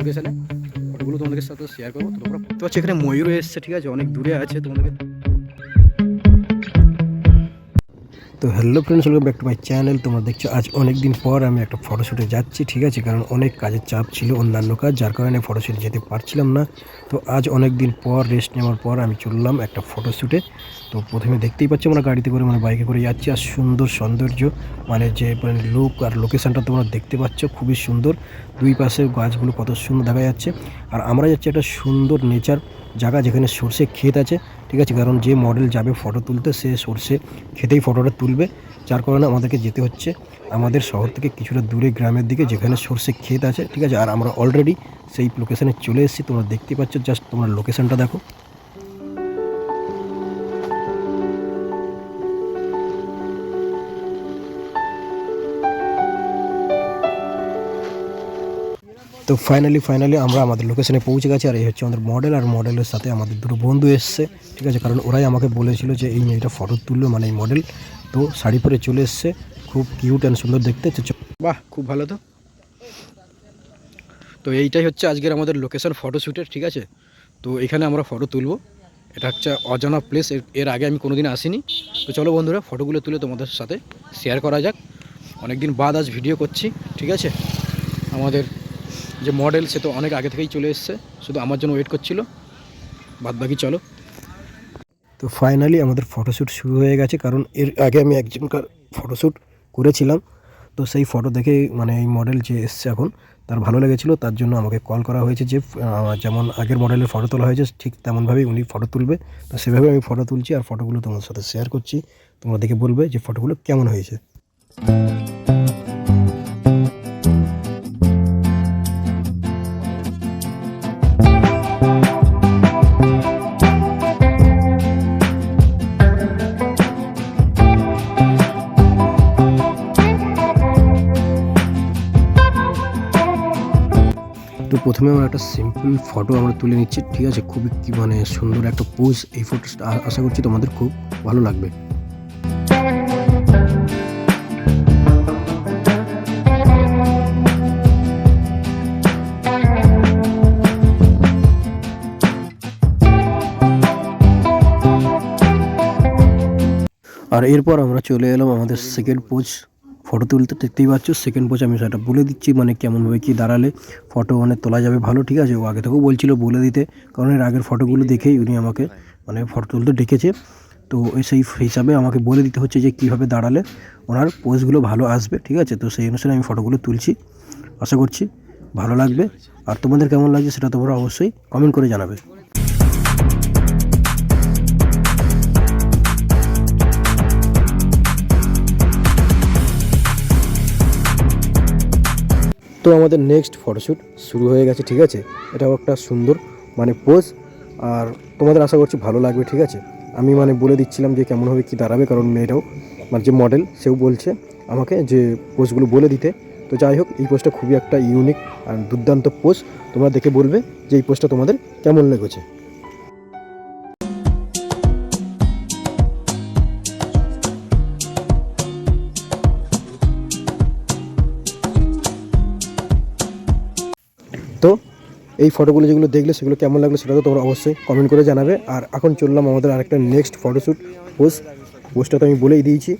লোকেশানে, ফটোগুলো তোমাদের সাথে শেয়ার করবো। তো তোমরা দেখতে পাচ্ছ এখানে ময়ূর এসছে, ঠিক আছে, অনেক দূরে আছে তোমাদেরকে। তো hello friends, welcome back to my channel. তোমরা দেখছো আজ অনেক দিন পর আমি একটা ফটোশ্যুটে যাচ্ছি, ঠিক আছে, কারণ অনেক কাজের চাপ ছিল, অন্যান্য কাজ, যার কারণে ফটোশ্যুটে যেতে পারছিলাম না। তো আজ অনেক দিন পর রেস্ট নেওয়ার পর আমি চললাম একটা ফটোশ্যুটে। তো প্রথমে দেখতেই পাচ্ছি আমরা গাড়িতে করে বাইকে করে যাচ্ছি, আর সুন্দর সৌন্দর্য যে লুক আর লোকেশানটা তোমরা দেখতে পাচ্ছ, খুবই সুন্দর। দুই পাশে গাছগুলো কত সুন্দর দেখা যাচ্ছে। আর আমরা যাচ্ছি একটা সুন্দর নেচার জায়গা যেখানে সর্ষে ক্ষেত আছে, ঠিক আছে, কারণ যে মডেল যাবে ফটো তুলতে সে সর্ষে খেতেই ফটোটা তুলবে, যার কারণে আমাদেরকে যেতে হচ্ছে আমাদের শহর থেকে কিছুটা দূরে গ্রামের দিকে, যেখানে সর্ষে ক্ষেত আছে, ঠিক আছে। আর আমরা অলরেডি সেই লোকেশানে চলে এসেছি, তোমরা দেখতে পাচ্ছ, জাস্ট তোমরা লোকেশানটা দেখো। তো ফাইনালি আমরা আমাদের লোকেশনে পৌঁছে গেছি। আর এই হচ্ছে আমাদের মডেল, আর মডেলের সাথে আমাদের দুটো বন্ধু এসছে, ঠিক আছে, কারণ ওরাই আমাকে বলেছিল যে এই মেয়েটা ফটো তুললো, মানে এই মডেল। তো শাড়ি পরে চলে এসছে, খুব কিউট অ্যান্ড সুন্দর দেখতে। বাহ, খুব ভালো। তো এইটাই হচ্ছে আজকের আমাদের লোকেশন ফটোশ্যুটের, ঠিক আছে। তো এখানে আমরা ফটো তুলবো। এটা হচ্ছে অজানা প্লেস, এর আগে আমি কোনোদিন আসিনি। তো চলো বন্ধুরা, ফটোগুলো তুলে তোমাদের সাথে শেয়ার করা যাক। অনেকদিন বাদ আজ ভিডিও করছি, ঠিক আছে। আমাদের যে মডেল সে তো অনেক আগে থেকেই চলে এসছে, শুধু আমার জন্য ওয়েট করছিল, বাদ বাকি চলো। তো ফাইনালি আমাদের ফটোশ্যুট শুরু হয়ে গেছে, কারণ এর আগে আমি একজনকার ফটোশ্যুট করেছিলাম। তো সেই ফটো দেখে এই মডেল যে এসছে এখন, তার ভালো লেগেছিলো, তার জন্য আমাকে কল করা হয়েছে যে যেমন আগের মডেলের ফটো তোলা হয়েছে ঠিক তেমনভাবেই উনি ফটো তুলবে। তো সেভাবে আমি ফটো তুলছি, আর ফটোগুলো তোমার সাথে শেয়ার করছি। তোমরা দেখে বলবে যে ফটোগুলো কেমন হয়েছে। তো প্রথমে আমরা একটা সিম্পল ফটো আমরা তুলে নিচ্ছি, ঠিক আছে, খুবই সুন্দর একটা পোজ। এই ফটোটা আশা করছি তোমাদের খুব ভালো লাগবে। আর এরপর আমরা চলে এলাম আমাদের সেকেন্ড পোজ ফটো তুলতে। দেখতেই পাচ্ছ সেকেন্ড পোজ, আমি সেটা বলে দিচ্ছি কেমনভাবে কি দাঁড়ালে ফটো তোলা যাবে ভালো, ঠিক আছে। ও আগে থেকেও বলছিল বলে দিতে, কারণ এর আগের ফটোগুলো দেখেই উনি আমাকে ফটো তুলতে ডেকেছে। তো সেই হিসাবে আমাকে বলে দিতে হচ্ছে যে কীভাবে দাঁড়ালে ওনার পোজগুলো ভালো আসবে, ঠিক আছে। তো সেই অনুসারে আমি ফটোগুলো তুলছি, আশা করছি ভালো লাগবে। আর তোমাদের কেমন লাগছে সেটা তোমরা অবশ্যই কমেন্ট করে জানাবে। তো আমাদের নেক্সট ফটোশ্যুট শুরু হয়ে গেছে, ঠিক আছে। এটাও একটা সুন্দর পোজ, আর তোমাদের আশা করছি ভালো লাগবে, ঠিক আছে। আমি বলে দিচ্ছিলাম যে কেমনভাবে কী দাঁড়াবে, কারণ মেয়েটাও যে মডেল সেও বলছে আমাকে যে পোজগুলো বলে দিতে। তো যাই হোক, এই পোজটা খুবই একটা ইউনিক আর দুর্দান্ত পোজ। তোমরা দেখে বলবে যে এই পোজটা তোমাদের কেমন লেগেছে। তো এই ফটোগুলো যেগুলো দেখলে সেগুলো কেমন লাগলো সেটা তো তোমরা অবশ্যই কমেন্ট করে জানাবে। আর এখন চললাম আমাদের আরেকটা নেক্সট ফটোশ্যুট পোজটা তো আমি বলেই দিয়েছি।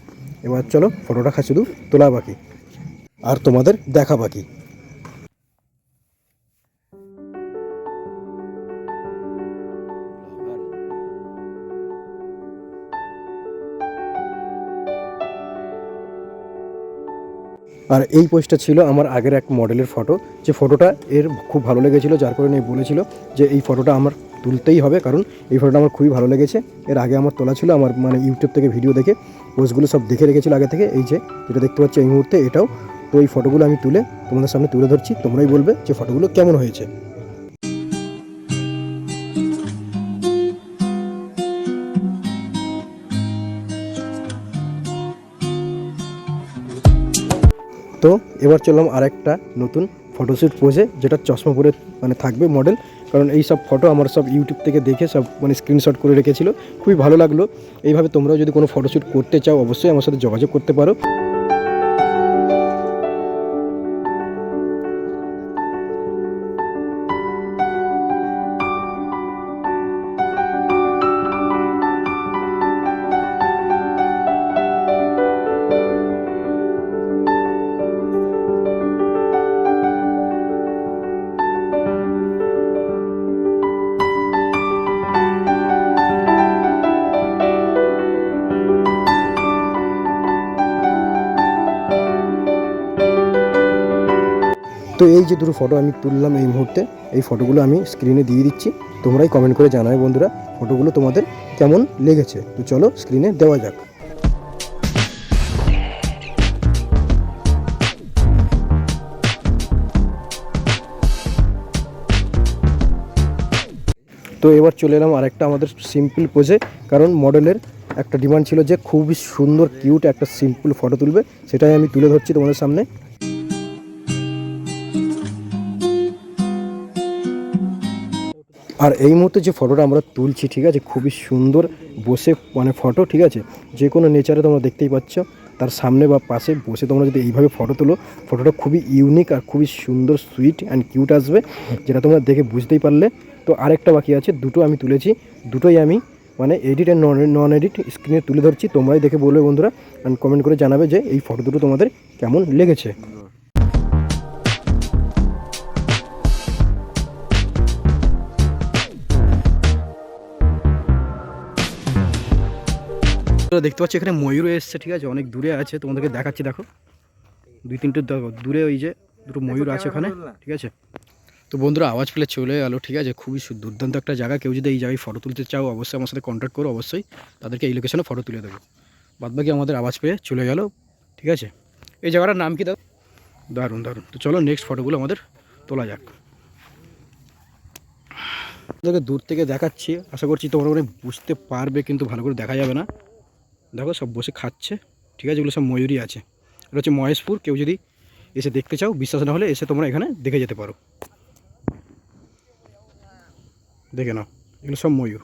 এবার চলো ফটোটা শুধু তোলা বাকি আর তোমাদের দেখা বাকি। আর এই পোস্টটা ছিল আমার আগের এক মডেলের ফটো, যে ফটোটা এর খুব ভালো লেগেছিলো, যার কারণে বলেছিল যে এই ফটোটা আমার তুলতেই হবে, কারণ এই ফটোটা আমার খুবই ভালো লেগেছে। এর আগে আমার তোলা ছিল, আমার ইউটিউব থেকে ভিডিও দেখে পোস্টগুলো সব দেখে রেখেছিলো আগে থেকে। এই যে যেটা দেখতে পাচ্ছি এই মুহূর্তে এটাও। তো এই ফটোগুলো আমি তুলে তোমাদের সামনে তুলে ধরছি, তোমরাই বলবে যে ফটোগুলো কেমন হয়েছে। তো এবার চললাম আরেকটা নতুন ফটোশ্যুট পোজে, যেটা চশমা পরে থাকবে মডেল, কারণ এই সব ফটো আমার সব ইউটিউব থেকে দেখে সব স্ক্রিনশট করে রেখেছিল। খুবই ভালো লাগলো। এইভাবে তোমরাও যদি কোনো ফটোশ্যুট করতে চাও অবশ্যই আমার সাথে যোগাযোগ করতে পারো। তো এই যে দুটো ফটো আমি তুললাম এই মুহূর্তে, এই ফটোগুলো আমি স্ক্রিনে দিয়ে দিচ্ছি, তোমরাই কমেন্ট করে জানাবে বন্ধুরা ফটোগুলো তোমাদের কেমন লেগেছে। তো চলো স্ক্রিনে দেওয়া যাক। তো এবার চলে এলাম আরেকটা আমাদের সিম্পল পোজে, কারণ মডেলের একটা ডিমান্ড ছিল যে খুবই সুন্দর কিউট একটা সিম্পল ফটো তুলবে, সেটাই আমি তুলে ধরছি তোমাদের সামনে। আর এই মুহূর্তে যে ফটোটা আমরা তুলছি ঠিক আছে, খুবই সুন্দর বসে মানে ফটো, ঠিক আছে, যে কোনো নেচারে তোমরা দেখতেই পাচ্ছ, তার সামনে বা পাশে বসে তোমরা যদি এইভাবে ফটো তোলো, ফটোটা খুবই ইউনিক আর খুবই সুন্দর সুইট অ্যান্ড কিউট আসবে, যেটা তোমরা দেখে বুঝতেই পারলে। তো আরেকটা বাকি আছে, দুটো আমি তুলেছি, দুটোই আমি মানে এডিট অ্যান্ড নন এডিট স্ক্রিনে তুলে ধরছি, তোমরাই দেখে বলবে বন্ধুরা, অ্যান্ড কমেন্ট করে জানাবে যে এই ফটো দুটো তোমাদের কেমন লেগেছে। দেখতে পাচ্ছি এখানে ময়ূর এসছে, ঠিক আছে, অনেক দূরে আছে, তোমাদেরকে দেখাচ্ছি, দেখো 2-3টে দূরে ওই যে দুটো ময়ূর আছে ওখানে, ঠিক আছে। তো বন্ধুরা আওয়াজ পেলে চলে গেলো, ঠিক আছে, খুবই দুর্দান্ত একটা জায়গা। কেউ যদি এই জায়গায় ফটো তুলতে চাও অবশ্যই আমার সাথে কন্ট্যাক্ট করো, অবশ্যই তাদেরকে এই লোকেশনে ফটো তুলে দেবো। বাদবাকি আমাদের আওয়াজ পেয়ে চলে গেল, ঠিক আছে। এই জায়গাটার নাম কি দাও? দারুণ দারুণ। তো চলো নেক্সট ফটোগুলো আমাদের তোলা যাক। তোকে দূর থেকে দেখাচ্ছি, আশা করছি তোমরা মানে বুঝতে পারবে, কিন্তু ভালো করে দেখা যাবে না। দেখো সব বসে খাচ্ছে, ঠিক আছে, এগুলো সব ময়ূরই আছে। এটা হচ্ছে মহেশপুর, কেউ যদি এসে দেখতে চাও, বিশ্বাস না হলে এসে তোমরা এখানে দেখে যেতে পারো, দেখে নাও, এগুলো সব ময়ূর।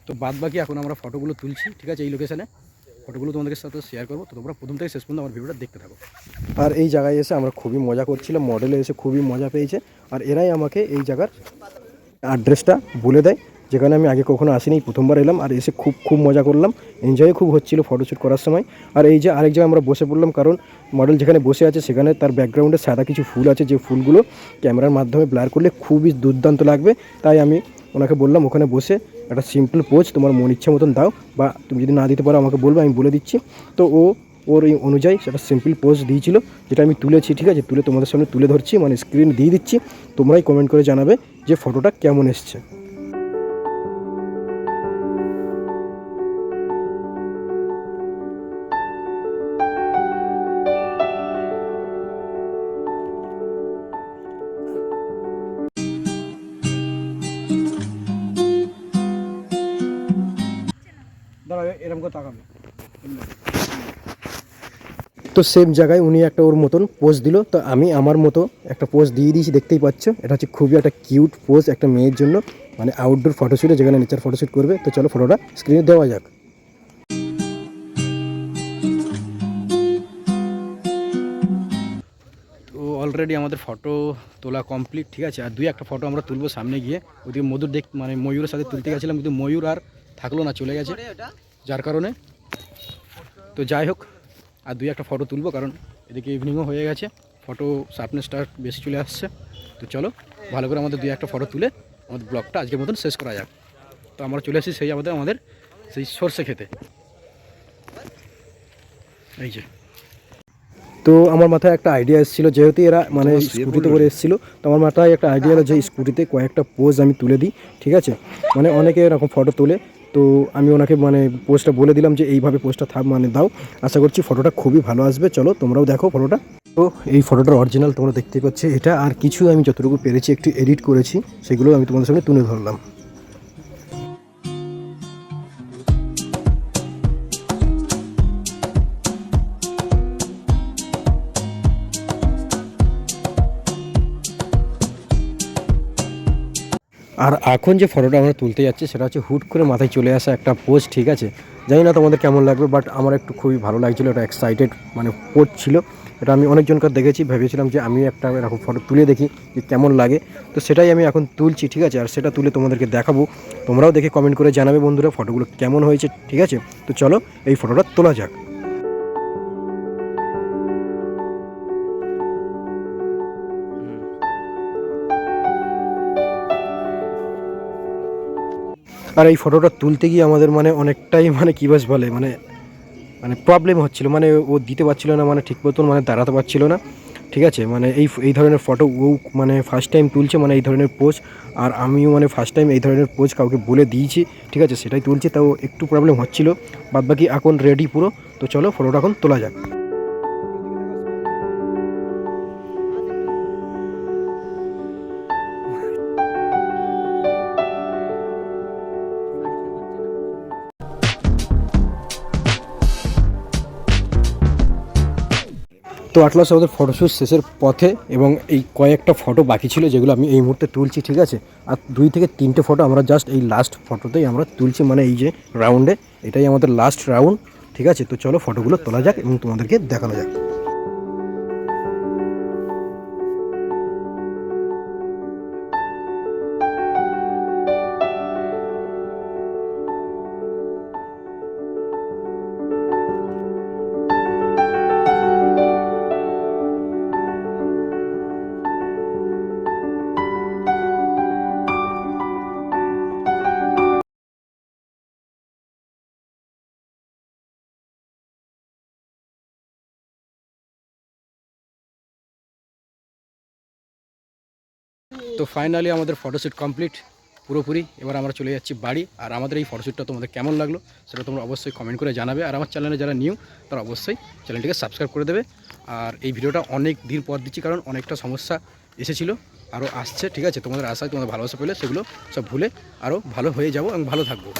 তো বাদ বাকি এখন আমরা ফটোগুলো তুলছি, ঠিক আছে, এই লোকেশানে ফটোগুলো তোমাদের সাথে শেয়ার করবো। তো তোমরা প্রথম থেকে শেষ পর্যন্ত আমার ভিডিওটা দেখতে থাকো। আর এই জায়গায় এসে আমরা খুবই মজা করছিলাম, মডেলে এসে খুবই মজা পেয়েছে, আর এরাই আমাকে এই জায়গার অ্যাড্রেসটা বলে দেয়, যেখানে আমি আগে কখনো আসিনি, প্রথমবার এলাম, আর এসে খুব মজা করলাম, এনজয় খুব হচ্ছিলো ফটোশ্যুট করার সময়। আর এই যে আরেক জায়গায় আমরা বসে পড়লাম, কারণ মডেল যেখানে বসে আছে সেখানে তার ব্যাকগ্রাউন্ডে সাদা কিছু ফুল আছে, যে ফুলগুলো ক্যামেরার মাধ্যমে ব্লার করলে খুবই দুর্দান্ত লাগবে, তাই আমি ওনাকে বললাম ওখানে বসে একটা সিম্পল পোজ তোমার মন ইচ্ছা মতন দাও, বা তুমি যদি না দিতে পারো আমাকে বলবে, আমি বলে দিচ্ছি। তো ওর এই অনুযায়ী সেটা সিম্পল পোজ দিয়েছিল, যেটা আমি তুলেছি, ঠিক আছে, তুলে তোমাদের সামনে তুলে ধরছি, মানে স্ক্রিন দিয়ে দিচ্ছি, তোমরাই কমেন্ট করে জানাবে যে ফটোটা কেমন এসছে। এরকম করে তাকাবে। তো সেম জায়গায় উনি একটা ওর মতন পোজ দিল, তো আমি আমার মতো একটা পোজ দিয়ে দিয়েছি, দেখতেই পাচ্ছ। এটা হচ্ছে খুবই একটা কিউট পোজ একটা মেয়ের জন্য, মানে আউটডোর ফটোশ্যুটে, যেখানে নেচার ফটোশ্যুট করবে। তো চলো ফটোটা স্ক্রিনে দেওয়া যাক। তো অলরেডি আমাদের ফটো তোলা কমপ্লিট, ঠিক আছে, আর একটা ফটো আমরা তুলবো সামনে গিয়ে। ওদিকে মধুর মানে ময়ূরের সাথে তুলতে গেছিলাম, কিন্তু ময়ূর আর থাকলো না, চলে গেছে, যার কারণে। তো যাই হোক, আর একটা ফটো তুলবো, কারণ এদিকে ইভিনিংও হয়ে গেছে, ফটো শার্পনেসটা বেশি চলে আসছে। তো চলো ভালো করে আমাদের একটা ফটো তুলে আমাদের ব্লগটা আজকের মতন শেষ করা যাক। তো আমরা চলে আসি সেই আমাদের সেই সর্ষে খেতে, এই যে। তো আমার মাথায় একটা আইডিয়া এসেছিলো, যেহেতু এরা মানে স্কুটিতে করে এসেছিলো, তো আমার মাথায় একটা আইডিয়া এলো যে স্কুটিতে কয়েকটা পোজ আমি তুলে দিই, ঠিক আছে, মানে অনেকে এরকম ফটো তোলে, তো আমি ওনাকে মানে পোস্টটা বলে দিলাম যে এইভাবে পোস্টটা মানে দাও, আশা করছি ফটোটা খুবই ভালো আসবে। চলো তোমরাও দেখো ফটোটা। তো এই ফটোটার অরিজিনাল তোমরা দেখতেই পাচ্ছ এটা, আর কিছু আমি যতটুকু পেরেছি একটু এডিট করেছি, সেগুলো আমি তোমাদের সামনে তুলে ধরলাম। আর এখন যে ফটোটা আমরা তুলতে যাচ্ছি সেটা হচ্ছে হুট করে মাথায় চলে আসা একটা পোজ, ঠিক আছে, জানি না তোমাদের কেমন লাগবে, বাট আমার একটু খুবই ভালো লাগছিলো, এটা এক্সাইটেড মানে পোজ ছিল। এটা আমি অনেকজনকার দেখেছি, ভেবেছিলাম যে আমি একটা এরকম ফটো তুলে দেখি যে কেমন লাগে, তো সেটাই আমি এখন তুলছি, ঠিক আছে, আর সেটা তুলে তোমাদেরকে দেখাবো, তোমরাও দেখে কমেন্ট করে জানাবে বন্ধুরা ফটোগুলো কেমন হয়েছে, ঠিক আছে। তো চলো এই ফটোটা তোলা যাক। আর এই ফটোটা তুলতে গিয়ে আমাদের মানে অনেকটাই মানে কী বলে মানে মানে প্রবলেম হচ্ছিলো, মানে ও দিতে পারছিলো না, মানে ঠিক মতন মানে দাঁড়াতে পারছিলো না। ঠিক আছে, মানে এই ধরনের ফটো ও মানে ফার্স্ট টাইম তুলছে, মানে এই ধরনের পোজ। আর আমিও মানে ফার্স্ট টাইম এই ধরনের পোজ কাউকে বলে দিয়েছি, ঠিক আছে, সেটাই তুলছি। তাও একটু প্রবলেম হচ্ছিলো, বাদবাকি এখন রেডি পুরো। তো চলো ফটোটা এখন তোলা যাক। তো আটলাস আমাদের ফটোশ্যুট শেষের পথে, এবং এই কয়েকটা ফটো বাকি ছিল যেগুলো আমি এই মুহূর্তে তুলছি, ঠিক আছে। আর 2 থেকে 3টে ফটো আমরা জাস্ট এই লাস্ট ফটোতেই আমরা তুলছি, মানে এই যে রাউন্ডে, এটাই আমাদের লাস্ট রাউন্ড, ঠিক আছে। তো চলো ফটোগুলো তোলা যাক এবং তোমাদেরকে দেখানো যাক। তো ফাইনালি আমাদের ফটোশ্যুট কমপ্লিট পুরোপুরি। এবার আমরা চলে যাচ্ছি বাড়ি। আর আমাদের এই ফটোশ্যুটটা তোমাদের কেমন লাগলো সেটা তোমরা অবশ্যই কমেন্ট করে জানাবে। আর আমার চ্যানেলে যারা নিউ তারা অবশ্যই চ্যানেলটিকে সাবস্ক্রাইব করে দেবে। আর এই ভিডিওটা অনেক দিন পর দিচ্ছি, কারণ অনেকটা সমস্যা এসেছিলো, আরও আসছে, ঠিক আছে। তোমাদের আশায়, তোমাদের ভালোবাসা পেলে সেগুলো সব ভুলে আরও ভালো হয়ে যাবো এবং ভালো থাকবো।